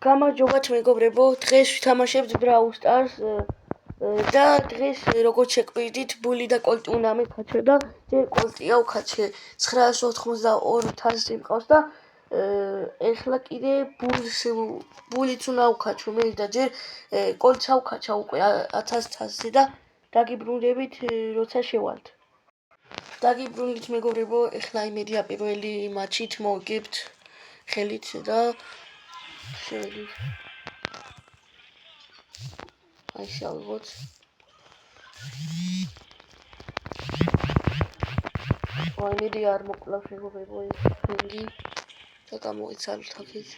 გამარჯობათ მეგობრებო, დღეს ვთამაშებთ Brawl Stars და დღეს როგორც შეკვირდით, ბული და კოლტი უნდა მეკაჩა და ჯერ კოლტია ვქაჩე 982,000 მყავს და ეხლა კიდე ბულიც უნდა ვქაჩო მე და ჯერ კოლტს ავქაჩა უკვე 1100-ზე და დაგიბრუნდებით როცა შევალთ. დაგიბრუნდით მეგობრებო, ეხლა იმედია პირველი მატჩით მოვიგებთ ხელით და შევედით. აი შევიღოთ. იმედია არ მოკლავს მეგობრებო ეს ხელი და გამოიცალოთ აქეთ.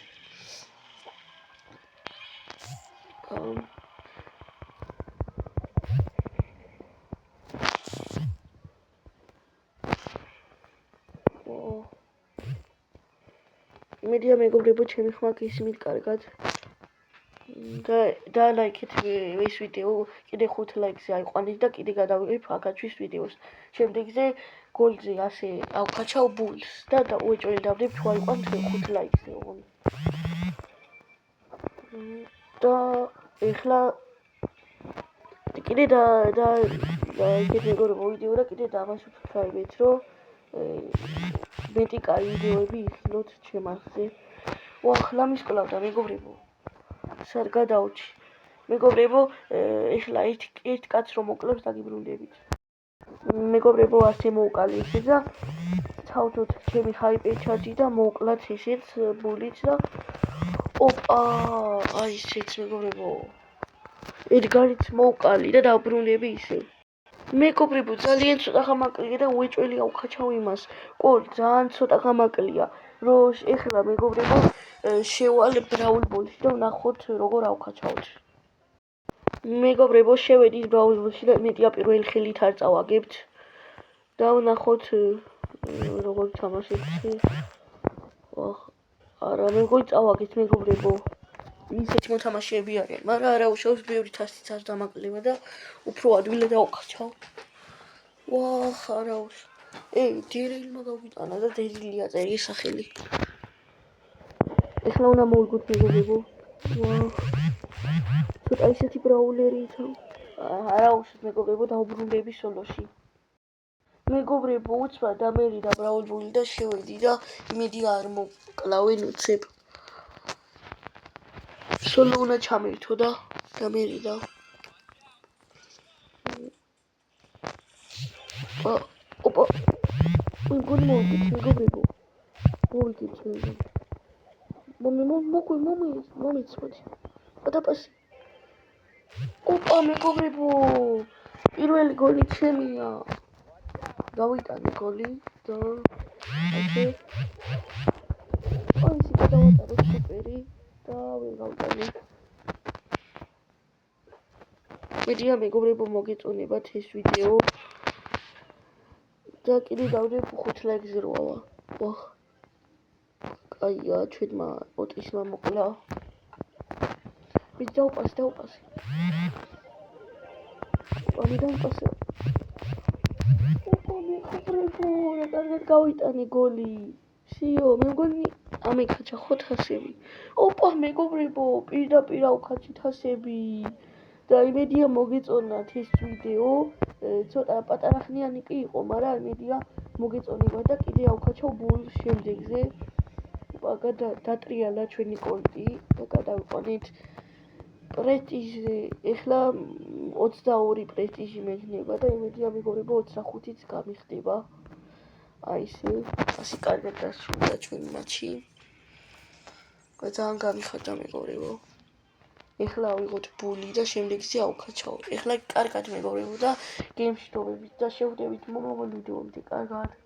იმედია მეგობრებო ჩემი ხმა გისმით კარგად. და ლაიქეთ ეს ვიდეო, კიდე 5 ლაიქზე აიყვანეთ და კიდე გადავიღებ აქაჩვის ვიდეოს. შემდეგზე გოლზე ასე ავქაჩავ ბულს და უეჭველი დავდებ თუ აიყვანთ 5 ლაიქზე ოღონდ. და ეხლა კიდე და ლაიქეთ მეგობრებო ვიდეო და კიდე დავასუბსკრაიბეთ, რომ მეტი კაი ვიდეოები იქნოთ ჩემზე. ახლა მისკლავდა მეგობრებო. სად გადავჭი მეგობრებო, ეხლა ერთ კაცს რომ მოკლებს დაგიბრუნდებით. მეგობრებო, ასე მოვკალი ესე და თავდოთ ჩემი ჰაიპერ ჩარჯი და მოკლათ ესეც ბულიც და ოპა, აი ესეც მეგობრებო. ედგარიც მოვკალი და დავბრუნდები ისე. მეგობრებო, ძალიან ცოტა ხამაკლია და უეჭველი ავქაჩავ იმას. კოლტ ძალიან ცოტა ხამაკლია. რომ ეხლა მეგობრებო შევალ Brawl Ball-ში და ვნახოთ როგორ ავქაჩავთ. მეგობრებო, შევედით Brawl Ball-ში და იმედია პირველი ხელით არ წავაგებთ და ვნახოთ როგორ თამაშებთ. არა, მეგობრებო, წავაგეთ მეგობრებო. ისეთი მოთამაშეები არიან, მაგრამ არა უშავს ბევრი თასიც არ დამაკლება და უფრო ადვილად ავქაჩავ. არა უშავს. დერილმა გავიტანა და დერილია წერია სახელი. ეხლა უნდა მოვიგოთ მეგობრებო. ცოტა ისეთი ბრაულერით. არა უშავს მეგობრებო, დავბრუნდები სოლოში. მეგობრებო, უცბად დამერიდა Brawl Ball და შევედი და იმედია არ მოკლავენ უცებ. სოლო უნდა ჩამერთო და დამერიდა. ოპა. მოგონი მოვიგეთ მეგობრებო. მოვიგეთ მეგობრებო. მომიცმოდი. პატაპასი. ოპა მეგობრებო. პირველი გოლი ჩემია. გავიტანე გოლი და ასე. ისე გადავატარო სუპერი და ვერ გავიტანე. მედია მეგობრებო მოგეწონებათ ეს ვიდეო. და კიდე დავდებ 5 ლაიქზე რო ავა. კაია, ჩვენმა ოტისმა მოკლა. დავპასე. დავპასე. მეგობრებო, რა კარგად გავიტანე გოლი. სიო, მე მგონი ამეკაჩა 500-ები. ოპა მეგობრებო, პირდაპირ ავქაჩი თასები. და იმედია მოგეწონათ ეს ვიდეო. ცოტა პატარახნიანი კი იყო, მაგრამ იმედია მოგეწონება და კიდე ავქაჩავ ბულს შემდეგზე. დატრიალა ჩვენი კოლტი და გადავიყვანეთ პრესტიჟზე. ეხლა 22 პრესტიჟი მექნება და იმედია მეგობრებო 25-იც გამიხდება. აი ესე, ასე კარგად დასრულდა ჩვენი მატჩი. ძალიან გამიხარდა მეგობრებო. ეხლა ავიღოთ ბული და შემდეგზე ავქაჩავ. ეხლა კარგად მეგობრებო და გემში დავებით და შევდებით მომავალ ვიდეომდე. კარგად.